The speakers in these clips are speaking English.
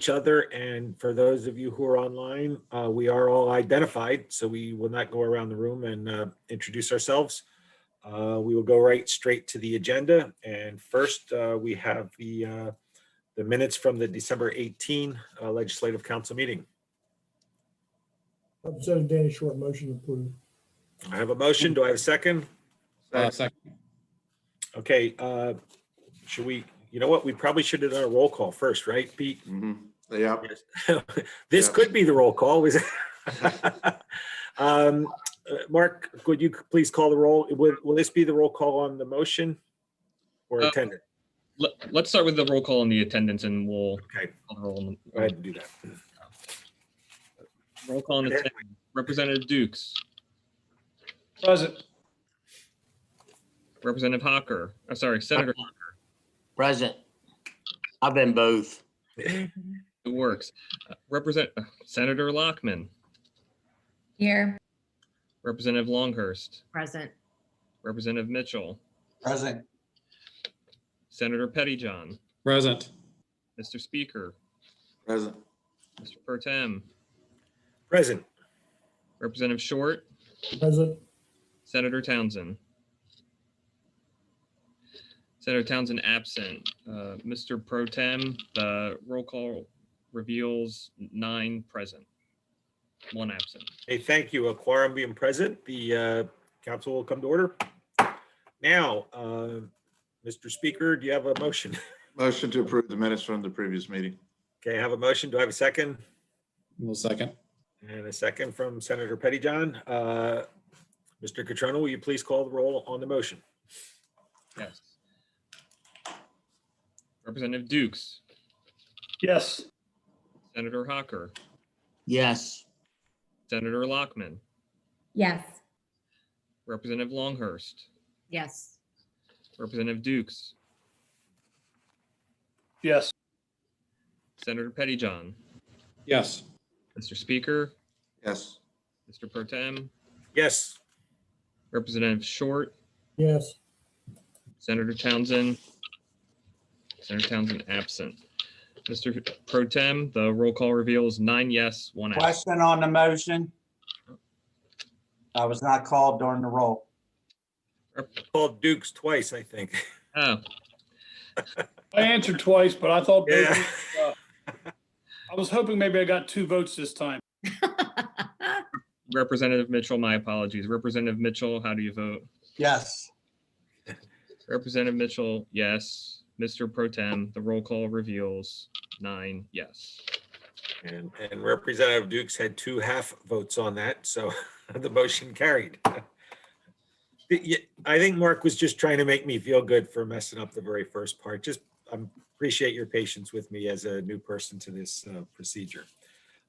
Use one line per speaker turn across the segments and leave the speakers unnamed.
each other. And for those of you who are online, we are all identified, so we will not go around the room and introduce ourselves. We will go right straight to the agenda. And first, we have the minutes from the December 18 Legislative Council meeting.
Representative Danny Short, motion approved.
I have a motion. Do I have a second?
Second.
Okay, should we, you know what, we probably should have done a roll call first, right, Pete?
Yeah.
Yes. This
Yeah.
could be the roll call. Mark, could you please call the roll? Will this be the roll call on the motion or attendance?
Let's start with the roll call on the attendance, and we'll
Okay,
call the roll on
go ahead and do that.
roll call on attendance. Representative Dukes,
Present.
Representative Hocker. I'm sorry, Senator Hocker.
Present. I've been both.
It works. Senator Lockman,
Here.
Representative Longhurst,
Present.
Representative Mitchell,
Present.
Senator Pettyjohn,
Present.
Mr. Speaker,
Present.
Mr. Pro Tem,
Present.
Representative Short,
Present.
Senator Townsend. Senator Townsend absent. Mr. Pro Tem, the roll call reveals 9 present, 1 absent.
Hey, thank you. A quorum being present, the council will come to order. Now, Mr. Speaker, do you have a motion?
Motion to approve the minutes from the previous meeting.
Okay, I have a motion. Do I have a second?
We'll second.
And a second from Senator Pettyjohn. Mr. Catrona, will you please call the roll on the motion?
Yes. Representative Dukes,
Yes.
Senator Hocker,
Yes.
Senator Lockman,
Yes.
Representative Longhurst,
Yes.
Representative Dukes,
Yes.
Senator Pettyjohn,
Yes.
Mr. Speaker,
Yes.
Mr. Pro Tem,
Yes.
Representative Short,
Yes.
Senator Townsend absent. Mr. Pro Tem, the roll call reveals 9 yes, 1 absent.
Question on the motion. I was not called during the roll.
Called Dukes twice, I think.
Oh,
I answered twice, but I thought,
Yeah.
I was hoping maybe I got 2 votes this time.
Representative Mitchell, my apologies. Representative Mitchell, how do you vote?
Yes.
Representative Mitchell, yes. Mr. Pro Tem, the roll call reveals 9 yes.
And Representative Dukes had 2 half votes on that, so the motion carried. I think Mark was just trying to make me feel good for messing up the very first part. Just appreciate your patience with me as a new person to this procedure.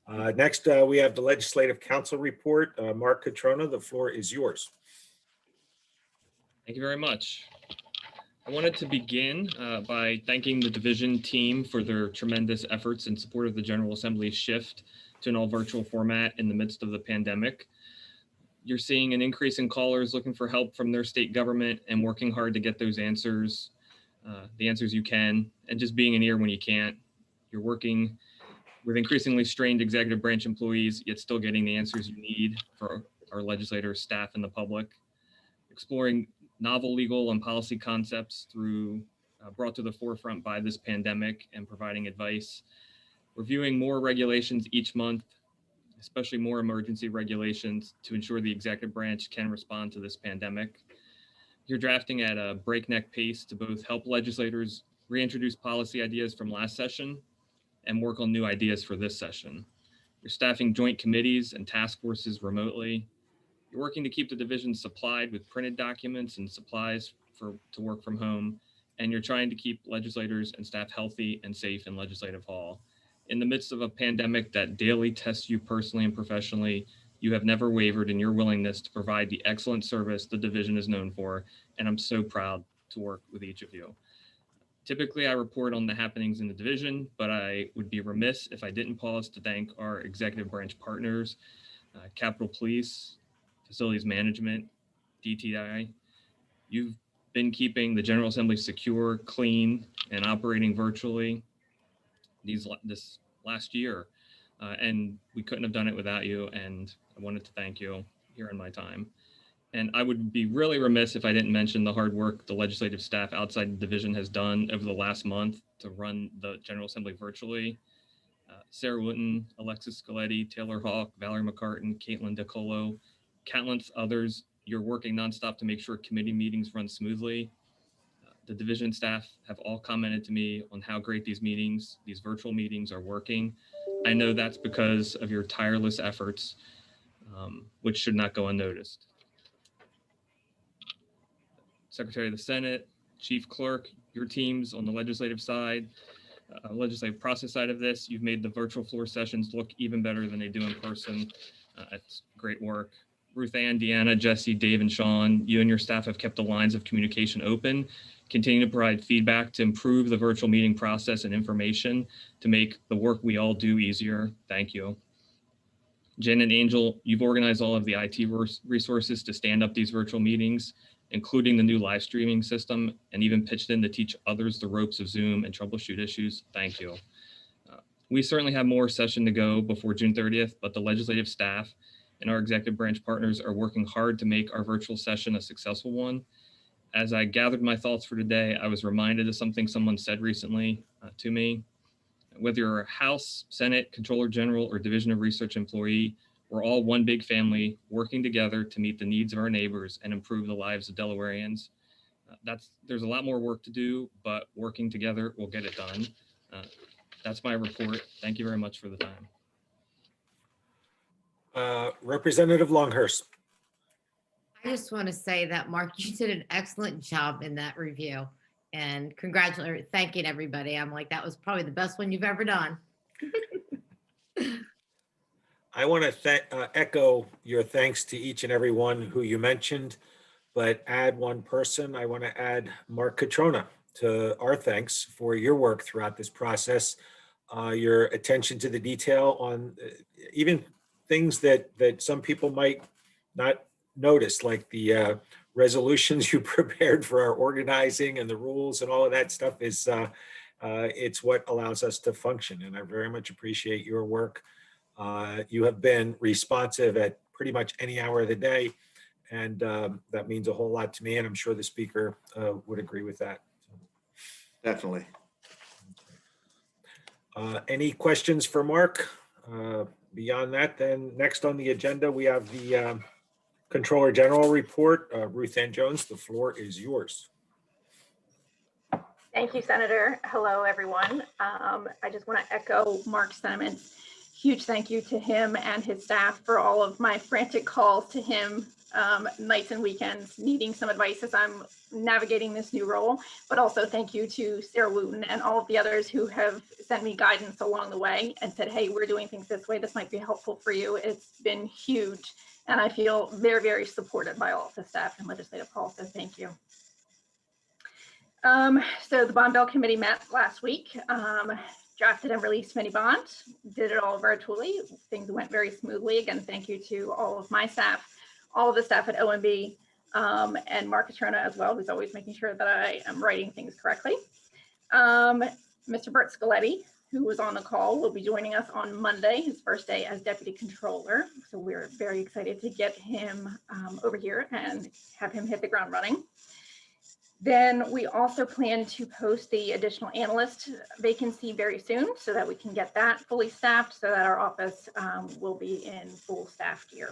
Next, we have the Legislative Council report. Mark Catrona, the floor is yours.
Thank you very much. I wanted to begin by thanking the division team for their tremendous efforts in support of the General Assembly's shift to an all-virtual format in the midst of the pandemic. You're seeing an increase in callers looking for help from their state government and working hard to get those answers, the answers you can, and just being an ear when you can't. You're working with increasingly strained executive branch employees, yet still getting the answers you need for our legislators, staff, and the public. Exploring novel legal and policy concepts brought to the forefront by this pandemic and providing advice. Reviewing more regulations each month, especially more emergency regulations to ensure the executive branch can respond to this pandemic. You're drafting at a breakneck pace to both help legislators reintroduce policy ideas from last session and work on new ideas for this session. You're staffing joint committees and task forces remotely. You're working to keep the division supplied with printed documents and supplies to work from home. And you're trying to keep legislators and staff healthy and safe in Legislative Hall. In the midst of a pandemic that daily tests you personally and professionally, you have never wavered in your willingness to provide the excellent service the division is known for. And I'm so proud to work with each of you. Typically, I report on the happenings in the division, but I would be remiss if I didn't pause to thank our executive branch partners, Capitol Police, Facilities Management, DTI. You've been keeping the General Assembly secure, clean, and operating virtually. This last year. And we couldn't have done it without you. And I wanted to thank you here in my time. And I would be really remiss if I didn't mention the hard work the legislative staff outside the division has done over the last month to run the General Assembly virtually. Sarah Wooten, Alexis Scaletti, Taylor Hawk, Valerie McCartan, Caitlin DeColo, countless others. You're working nonstop to make sure committee meetings run smoothly. The division staff have all commented to me on how great these virtual meetings are working. I know that's because of your tireless efforts, which should not go unnoticed. Secretary of the Senate, Chief Clerk, your teams on the legislative side, legislative process side of this, you've made the virtual floor sessions look even better than they do in person. It's great work. Ruth Ann, Deanna, Jesse, Dave, and Sean, you and your staff have kept the lines of communication open, continue to provide feedback to improve the virtual meeting process and information to make the work we all do easier. Thank you. Jen and Angel, you've organized all of the IT resources to stand up these virtual meetings, including the new live streaming system, and even pitched in to teach others the ropes of Zoom and troubleshoot issues. Thank you. We certainly have more session to go before June 30th, but the legislative staff and our executive branch partners are working hard to make our virtual session a successful one. As I gathered my thoughts for today, I was reminded of something someone said recently to me. Whether you're a House, Senate, Controller General, or Division of Research employee, we're all one big family working together to meet the needs of our neighbors and improve the lives of Delawareans. There's a lot more work to do, but working together will get it done. That's my report. Thank you very much for the time.
Representative Longhurst.
I just want to say that, Mark, you did an excellent job in that review, and thanking everybody. I'm like, that was probably the best one you've ever done.
I want to echo your thanks to each and every one who you mentioned, but add one person. I want to add Mark Catrona to our thanks for your work throughout this process, your attention to the detail on even things that some people might not notice, like the resolutions you prepared for our organizing and the rules and all of that stuff is it's what allows us to function. And I very much appreciate your work. You have been responsive at pretty much any hour of the day, and that means a whole lot to me, and I'm sure the speaker would agree with that.
Definitely.
Any questions for Mark? Beyond that, then next on the agenda, we have the Controller General report. Ruth Ann Jones, the floor is yours.
Thank you, Senator. Hello, everyone. I just want to echo Mark's sentiments. Huge thank you to him and his staff for all of my frantic calls to him nights and weekends, needing some advice as I'm navigating this new role. But also thank you to Sarah Wooten and all of the others who have sent me guidance along the way and said, hey, we're doing things this way. This might be helpful for you. It's been huge. And I feel very, very supported by all of the staff and legislative hall. So thank you. So the Bond Bill Committee met last week, drafted and released mini bond, did it all virtually. Things went very smoothly. Again, thank you to all of my staff, all of the staff at OMB, and Mark Catrona as well, who's always making sure that I am writing things correctly. Mr. Bert Scaletti, who was on the call, will be joining us on Monday, his first day as Deputy Controller. So we're very excited to get him over here and have him hit the ground running. Then we also plan to post the additional analyst vacancy very soon so that we can get that fully staffed so that our office will be in full staff gear.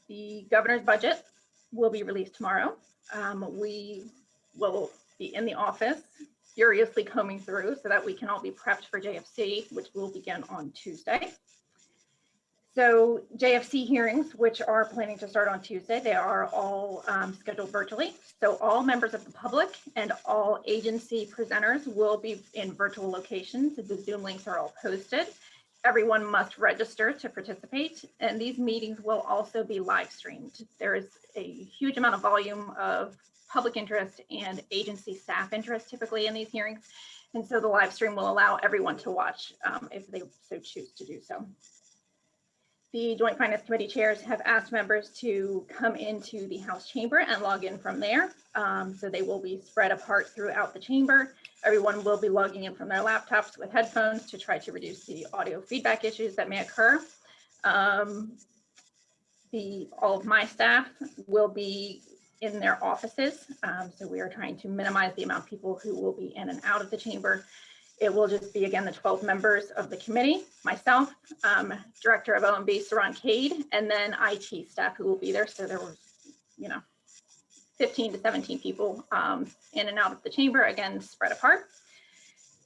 The governor's budget will be released tomorrow. We will be in the office furiously combing through so that we can all be prepped for JFC, which will begin on Tuesday. So JFC hearings, which are planning to start on Tuesday, they are all scheduled virtually. So all members of the public and all agency presenters will be in virtual locations. The Zoom links are all posted. Everyone must register to participate, and these meetings will also be live streamed. There is a huge amount of volume of public interest and agency staff interest typically in these hearings. And so the live stream will allow everyone to watch if they so choose to do so. the Joint Finance Committee chairs have asked members to come into the House chamber and log in from there. So they will be spread apart throughout the chamber. Everyone will be logging in from their laptops with headphones to try to reduce the audio feedback issues that may occur. All of my staff will be in their offices. So we are trying to minimize the amount of people who will be in and out of the chamber. It will just be, again, the 12 members of the committee, myself, Director of OMB, Saran Cade, and then IT staff who will be there. So there was, 15 to 17 people in and out of the chamber, again, spread apart.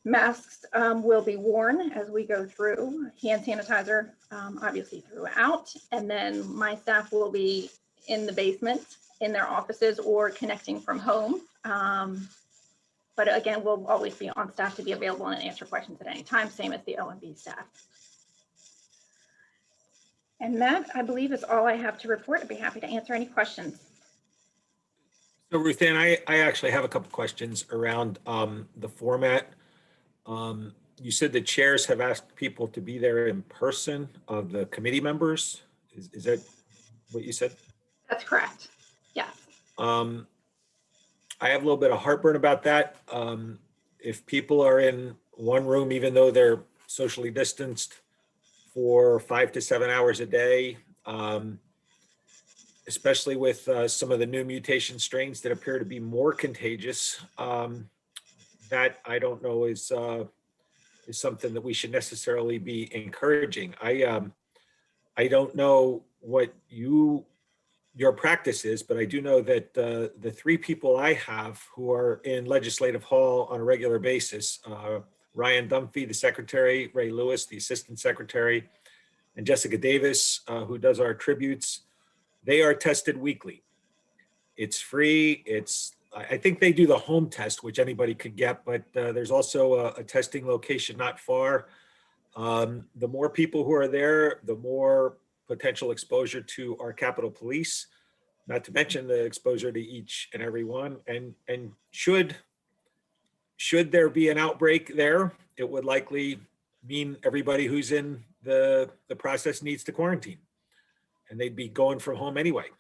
Masks will be worn as we go through, hand sanitizer, obviously throughout. And then my staff will be in the basement, in their offices, or connecting from home. But again, we'll always be on staff to be available and answer questions at any time, same as the OMB staff. And that, I believe, is all I have to report. I'd be happy to answer any questions.
So Ruth Ann, I actually have a couple questions around the format. You said the chairs have asked people to be there in person of the committee members. Is that what you said?
That's correct. Yes.
I have a little bit of heartburn about that. If people are in one room, even though they're socially distanced for 5 to 7 hours a day, especially with some of the new mutation strains that appear to be more contagious, that I don't know is something that we should necessarily be encouraging. I don't know what your practice is, but I do know that the 3 people I have who are in Legislative Hall on a regular basis, Ryan Dunphy, the secretary, Ray Lewis, the assistant secretary, and Jessica Davis, who does our tributes, they are tested weekly. It's free. I think they do the home test, which anybody could get, but there's also a testing location not far. The more people who are there, the more potential exposure to our Capitol Police, not to mention the exposure to each and every one. And should there be an outbreak there, it would likely mean everybody who's in the process needs to quarantine, and they'd be going from home anyway.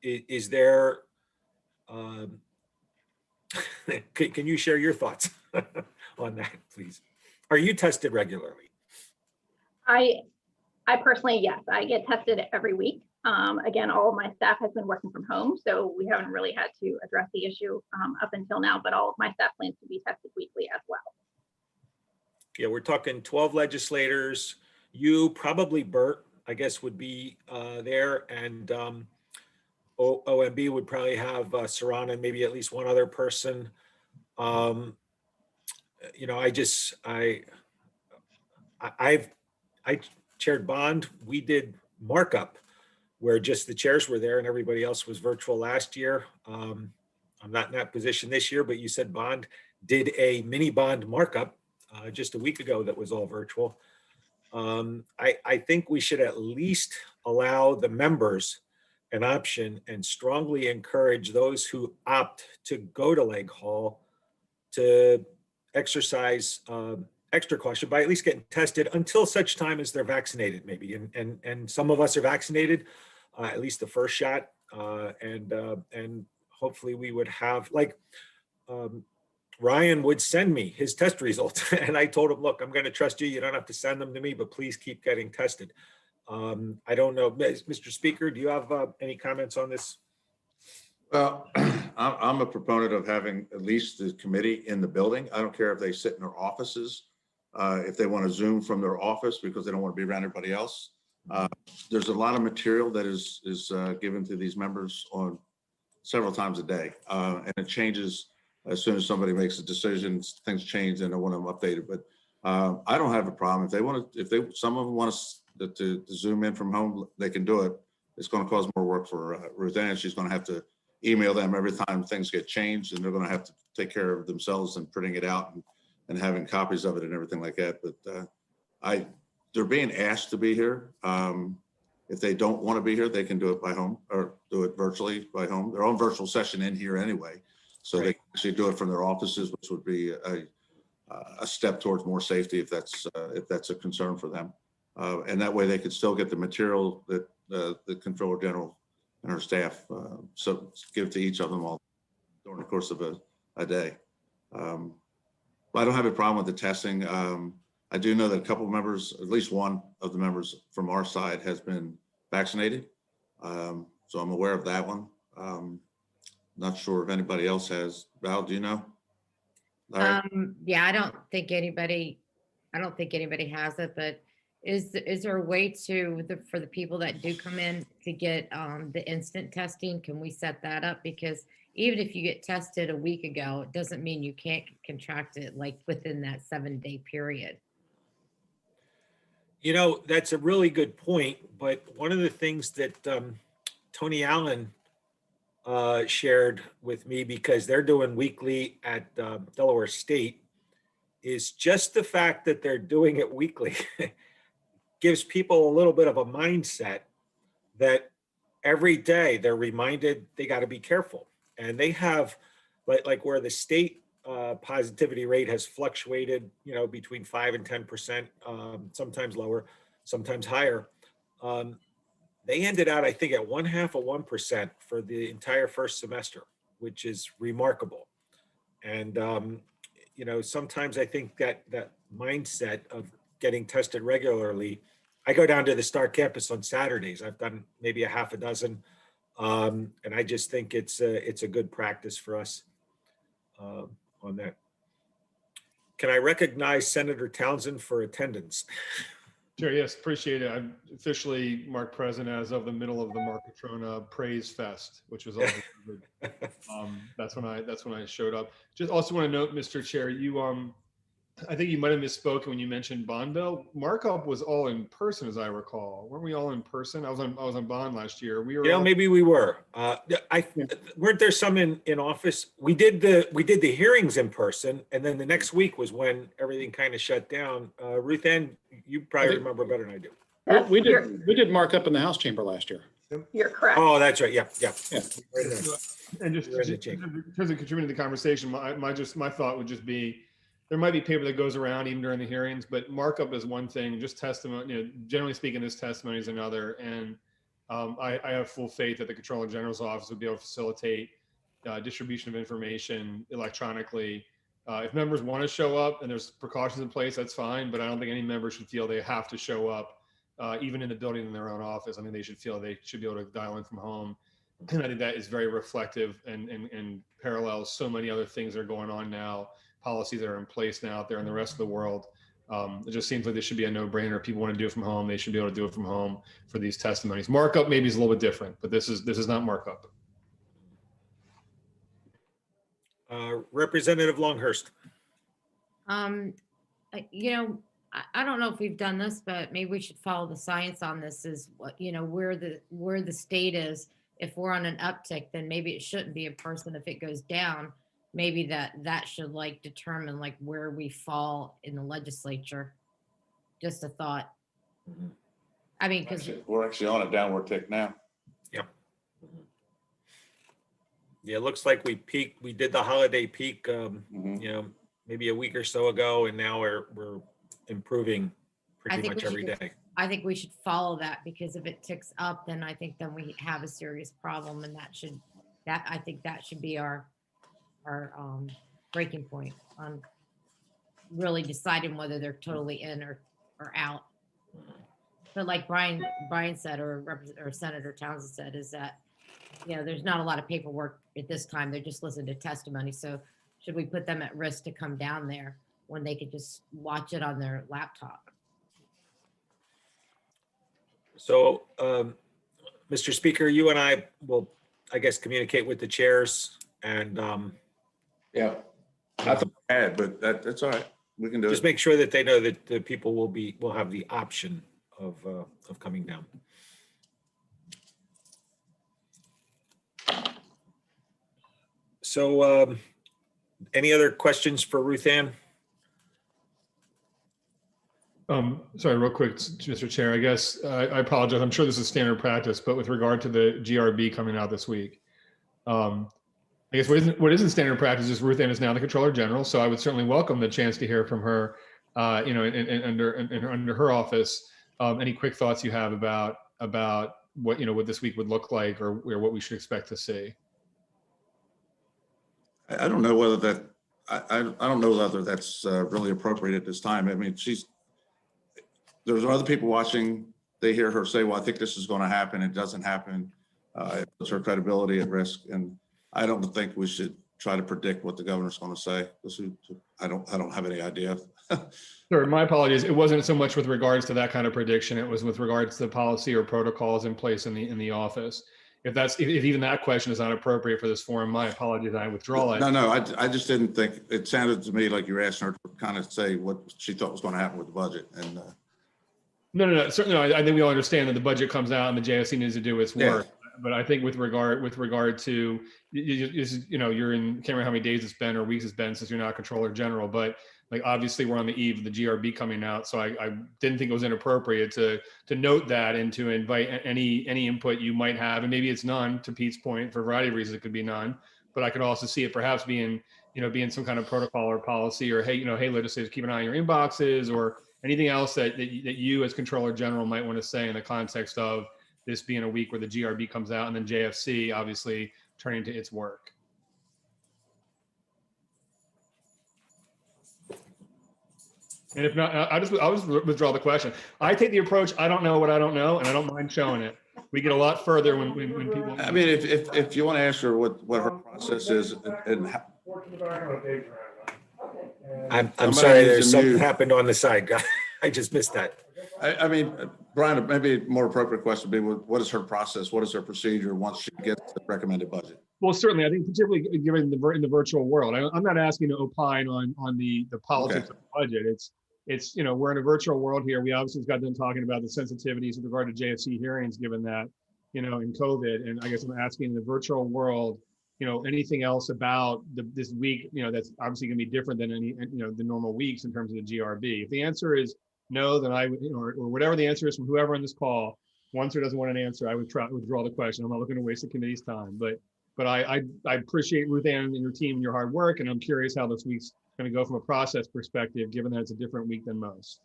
Is there, can you share your thoughts on that, please? Are you tested regularly?
I personally, yes, I get tested every week. Again, all of my staff has been working from home, so we haven't really had to address the issue up until now, but all of my staff plans to be tested weekly as well.
Yeah, we're talking 12 legislators. You, probably Bert, I guess, would be there, and OMB would probably have Saran and maybe at least one other person. I chaired bond. We did markup where just the chairs were there and everybody else was virtual last year. I'm not in that position this year, but you said bond did a mini bond markup just a week ago that was all virtual. I think we should at least allow the members an option and strongly encourage those who opt to go to Leg Hall to exercise extra caution by at least getting tested until such time as they're vaccinated, maybe. And some of us are vaccinated, at least the first shot. And hopefully we would have, like, Ryan would send me his test results. And I told him, look, I'm going to trust you. You don't have to send them to me, but please keep getting tested. I don't know, Mr. Speaker, do you have any comments on this?
Well, I'm a proponent of having at least the committee in the building. I don't care if they sit in their offices, if they want to Zoom from their office because they don't want to be around everybody else. There's a lot of material that is given to these members on several times a day, and it changes as soon as somebody makes a decision. Things change and I want them updated. But I don't have a problem if they want to. Some of them want to Zoom in from home, they can do it. It's going to cause more work for Ruth Ann. She's going to have to email them every time things get changed, and they're going to have to take care of themselves and printing it out and having copies of it and everything like that. But they're being asked to be here. If they don't want to be here, they can do it by home or do it virtually by home. Their own virtual session in here anyway, so They can actually do it from their offices, which would be a step towards more safety if that's a concern for them. And that way they could still get the material that the Controller General and her staff so give to each of them all during the course of a day. I don't have a problem with the testing. I do know that a couple of members, at least one of the members from our side has been vaccinated. So I'm aware of that one. Not sure if anybody else has. Val, do you know? Larry?
Yeah, I don't think anybody has it, but is there a way for the people that do come in to get the instant testing? Can we set that up? Because even if you get tested a week ago, it doesn't mean you can't contract it like within that 7-day period.
You know, that's a really good point, but one of the things that Tony Allen shared with me, because they're doing weekly at Delaware State, is just the fact that they're doing it weekly gives people a little bit of a mindset that every day they're reminded they got to be careful. And they have, like where the state positivity rate has fluctuated, you know, between 5 and 10%, sometimes lower, sometimes higher. They ended out, I think, at 0.5% for the entire first semester, which is remarkable. And, you know, sometimes I think that mindset of getting tested regularly, I go down to the Star campus on Saturdays. I've done maybe a half a dozen. And I just think it's a good practice for us on that. Can I recognize Senator Townsend for attendance?
Sure, yes, appreciate it. I'm officially marked present as of the middle of the Mark Catrona Praise Fest, which was also good. That's when I showed up. Just also want to note, Mr. Chair, you I think you might have misspoken when you mentioned Bondville. Markup was all in person, as I recall. Weren't we all in person? I was on Bond last year. We were.
Yeah, maybe we were. Weren't there some in office? We did the hearings in person, and then the next week was when everything kind of shut down. Ruth Ann, you probably remember better than I do.
That's-
We
you're-
did markup in the House chamber last year.
You're correct.
Oh, that's right. Yeah.
And just
We're in the
in
chamber.
terms of contributing to the conversation, my thought would just be, there might be paper that goes around even during the hearings, but markup is one thing, just testimony, you know, generally speaking, this testimony is another. And I have full faith that the Controller General's office would be able to facilitate distribution of information electronically. If members want to show up and there's precautions in place, that's fine, but I don't think any member should feel they have to show up even in the building in their own office. I think they should feel they should be able to dial in from home. And I think that is very reflective and parallels so many other things that are going on now, policies that are in place now out there in the rest of the world. It just seems like this should be a no-brainer. If people want to do it from home, they should be able to do it from home for these testimonies. Markup maybe is a little bit different, but this is not markup.
Representative Longhurst.
You know, I don't know if we've done this, but maybe we should follow the science on this. Is what, you know, where the state is. If we're on an uptick, then maybe it shouldn't be in person. If it goes down, maybe that should like determine like where we fall in the legislature. Just a thought. I mean, because
We're actually on a downward tick now.
Yep. Yeah, it looks like we peaked. We did the holiday peak, you know, maybe a week or so ago, and now we're improving pretty much every day.
I think we should follow that, because if it ticks up, then I think then we have a serious problem, and I think that should be our breaking point on really deciding whether they're totally in or out. But like Brian said, or Senator Townsend said, is that, you know, there's not a lot of paperwork at this time. They're just listening to testimony. So should we put them at risk to come down there when they could just watch it on their laptop?
So, Mr. Speaker, you and I will, I guess, communicate with the chairs and
Yeah. I thought I had, but that's all right. We can do
just
it.
make sure that they know that the people will have the option of coming down. So, any other questions for Ruth Ann?
Sorry, real quick, Mr. Chair, I guess I apologize. I'm sure this is standard practice, but with regard to the GRB coming out this week, I guess what isn't standard practice is Ruth Ann is now the Controller General, so I would certainly welcome the chance to hear from her, you know, under her office, any quick thoughts you have about what, what this week would look like, or what we should expect to see.
I don't know whether that, I don't know whether that's really appropriate at this time. I mean, there's other people watching. They hear her say, well, I think this is going to happen. It doesn't happen. It puts her credibility at risk. And I don't think we should try to predict what the governor's going to say. I don't have any idea.
Sure, my apologies. It wasn't so much with regards to that kind of prediction. It was with regards to the policy or protocols in place in the office. If even that question is not appropriate for this forum, my apologies. I withdraw it.
No, I just didn't think, it sounded to me like you were asking her to kind of say what she thought was going to happen with the budget. And
No. Certainly, I think we all understand that the budget comes out and the JSC needs to do its work. But I think with regard to, you're in, can't remember how many days it's been or weeks it's been since you're not Controller General, but like obviously we're on the eve of the GRB coming out, so I didn't think it was inappropriate to note that and to invite any input you might have, and maybe it's none. To Pete's point, for a variety of reasons, it could be none. But I could also see it perhaps being some kind of protocol or policy, or hey, legislators, keep an eye on your inboxes, or anything else that you as Controller General might want to say in the context of this being a week where the GRB comes out and then JFC obviously turning to its work. And if not, I'll just withdraw the question. I take the approach, I don't know what I don't know, and I don't mind showing it. We get a lot further when people.
I mean, if you want to ask her what her process is, and
I'm sorry, there's something happened on the side. I just missed that.
I mean, Brian, maybe a more appropriate question would be, what is her process? What is her procedure once she gets the recommended budget?
Well, certainly, I think particularly given in the virtual world, I'm not asking to opine on the politics of the budget. It's we're in a virtual world here. We obviously got them talking about the sensitivities with regard to JFC hearings, given that in COVID, and I guess I'm asking in the virtual world, anything else about this week, that's obviously going to be different than the normal weeks in terms of the GRB. If the answer is no, then or whatever the answer is from whoever on this call, once or doesn't want an answer, I would withdraw the question. I'm not looking to waste the committee's time, but I appreciate Ruth Ann and your team and your hard work, and I'm curious how this week's going to go from a process perspective, given that it's a different week than most.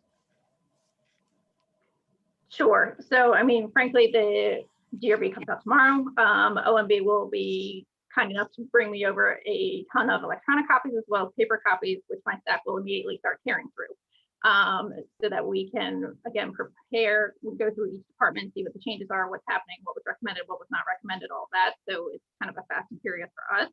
Sure. So, I mean, frankly, the GRB comes out tomorrow. OMB will be kind enough to bring me over a ton of electronic copies as well as paper copies, which my staff will immediately start tearing through. So that we can, again, prepare, we'll go through each department, see what the changes are, what's happening, what was recommended, what was not recommended, all that. So it's kind of a fast and furious for us.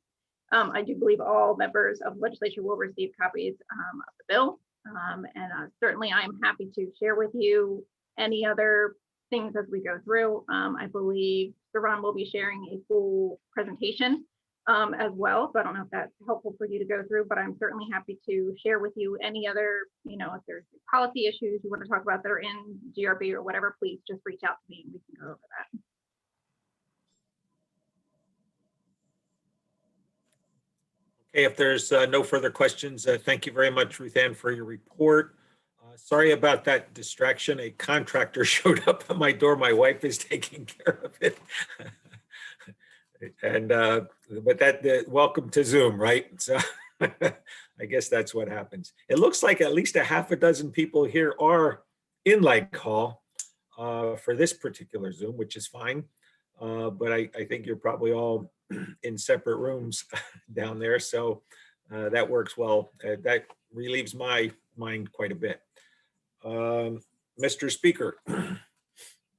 I do believe all members of the legislature will receive copies of the bill. And certainly I'm happy to share with you any other things as we go through. I believe Saran will be sharing a full presentation as well. So I don't know if that's helpful for you to go through, but I'm certainly happy to share with you any other, if there's policy issues you want to talk about that are in GRB or whatever, please just reach out to me and we can go over that.
Okay, if there's no further questions, thank you very much, Ruth Ann, for your report. Sorry about that distraction. A contractor showed up at my door. My wife is taking care of it. And but welcome to Zoom, right? So I guess that's what happens. It looks like at least a half a dozen people here are in Lake Hall for this particular Zoom, which is fine. But I think you're probably all in separate rooms down there. So that works well. That relieves my mind quite a bit. Mr. Speaker.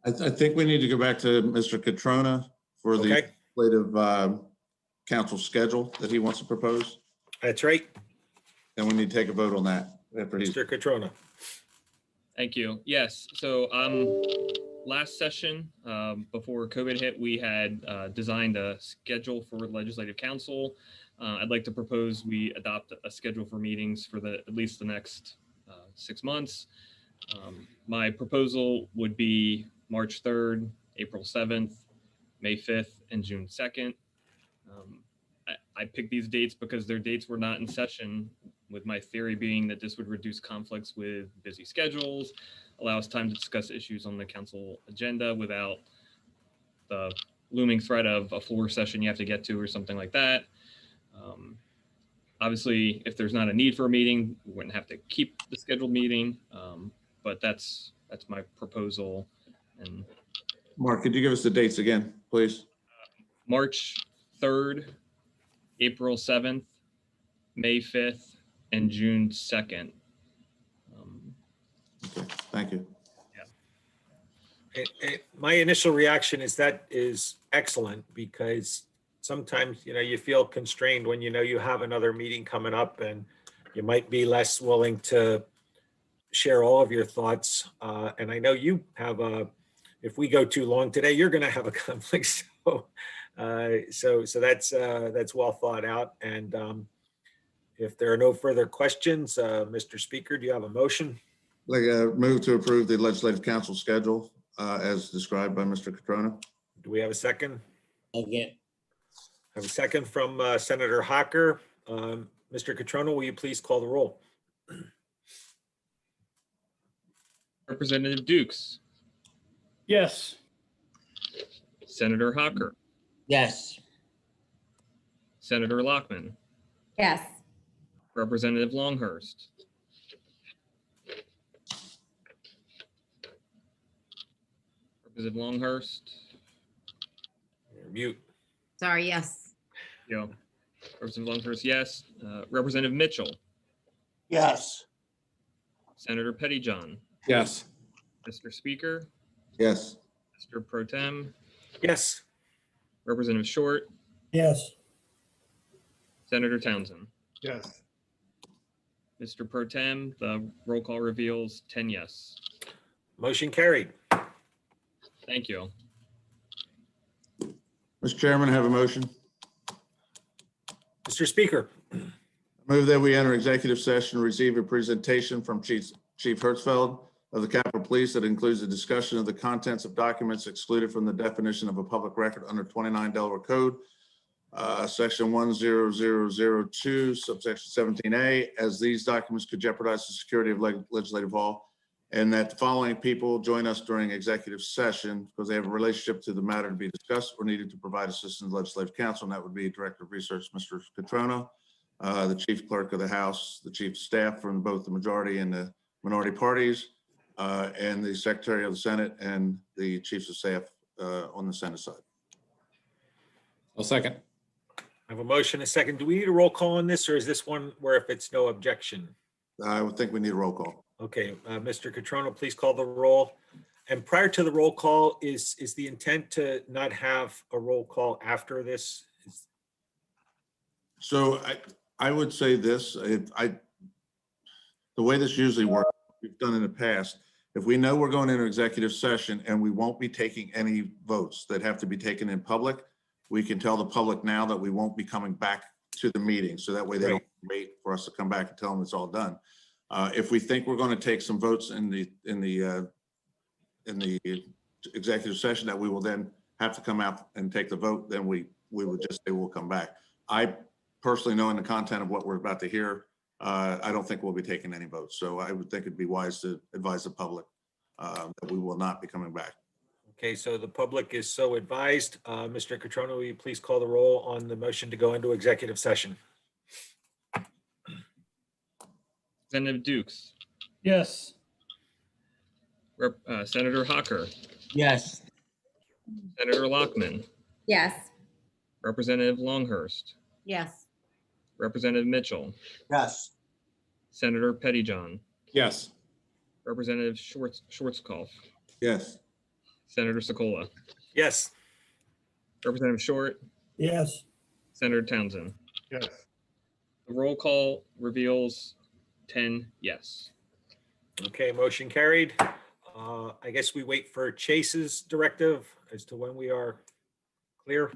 I think we need to go back to Mr. Catrona for the legislative council schedule that he wants to propose.
That's right.
And we need to take a vote on that.
Mr. Catrona.
Thank you. Yes. So last session, before COVID hit, we had designed a schedule for legislative council. I'd like to propose we adopt a schedule for meetings for at least the next 6 months. My proposal would be March 3rd, April 7th, May 5th, and June 2nd. I picked these dates because their dates were not in session, with my theory being that this would reduce conflicts with busy schedules, allow us time to discuss issues on the council agenda without the looming threat of a floor session you have to get to or something like that. Obviously, if there's not a need for a meeting, we wouldn't have to keep the scheduled meeting, but that's That's my proposal. And
Mark, could you give us the dates again, please?
March 3rd, April 7th, May 5th, and June 2nd.
Okay, thank you.
My initial reaction is that is excellent, because sometimes, you feel constrained when you have another meeting coming up, and you might be less willing to share all of your thoughts. And I know you have if we go too long today, you're going to have a conflict. So that's well thought out. And if there are no further questions, Mr. Speaker, do you have a motion?
Like a move to approve the legislative council schedule as described by Mr. Catrona.
Do we have a second?
Again.
I have a second from Senator Hocker. Mr. Catrona, will you please call the roll?
Representative Dukes,
Yes.
Senator Hocker,
Yes.
Senator Lockman,
Yes.
Representative Longhurst, Representative Longhurst,
You're mute.
Sorry, yes.
Representative Longhurst, yes. Representative Mitchell,
Yes.
Senator Pettyjohn,
Yes.
Mr. Speaker,
Yes.
Mr. Pro Tem,
Yes.
Representative Short,
Yes.
Senator Townsend.
Yes.
Mr. Pro Tem, the roll call reveals 10 yes.
Motion carried.
Thank you.
Mr. Chairman, I have a motion.
Mr. Speaker,
Move that we enter executive session, receive a presentation from Chief Hertzfeld of the Capitol Police that includes a discussion of the contents of documents excluded from the definition of a public record under 29 Delaware Code, Section 10002, subsection 17A, as these documents could jeopardize the security of Legislative Hall, and that the following people join us during executive session because they have a relationship to the matter to be discussed or needed to provide assistance to the Legislative Council, and that would be Director of Research, Mr. Catrona, the Chief Clerk of the House, the Chief of Staff from both the majority and the minority parties, and the Secretary of the Senate and the Chiefs of Staff on the Senate side.
I'll second.
I have a motion, a second. Do we need a roll call on this, or is this one where if it's no objection?
I would think we need a roll call.
Okay, Mr. Catrona, please call the roll. And prior to the roll call, is the intent to not have a roll call after this?
So I would say this, the way this usually works, we've done in the past, if we know we're going into executive session and we won't be taking any votes that have to be taken in public, we can tell the public now that we won't be coming back to the meeting. So that way they don't wait for us to come back and tell them it's all done. If we think we're going to take some votes in the executive session that we will then have to come out and take the vote, then we would just say we'll come back. I personally, knowing the content of what we're about to hear, I don't think we'll be taking any votes. So I would think it'd be wise to advise the public that we will not be coming back.
Okay, so the public is so advised. Mr. Catrona, will you please call the roll on the motion to go into executive session?
Representative Dukes,
Yes.
Senator Hocker,
Yes.
Senator Lockman,
Yes.
Representative Longhurst,
Yes.
Representative Mitchell,
Yes.
Senator Pettyjohn,
Yes.
Representative Schwarzkopf,
Yes.
Senator Sokola,
Yes.
Representative Short,
Yes.
Senator Townsend.
Yes.
The roll call reveals 10 yes.
Okay, motion carried. I guess we wait for Chase's directive as to when we are clear.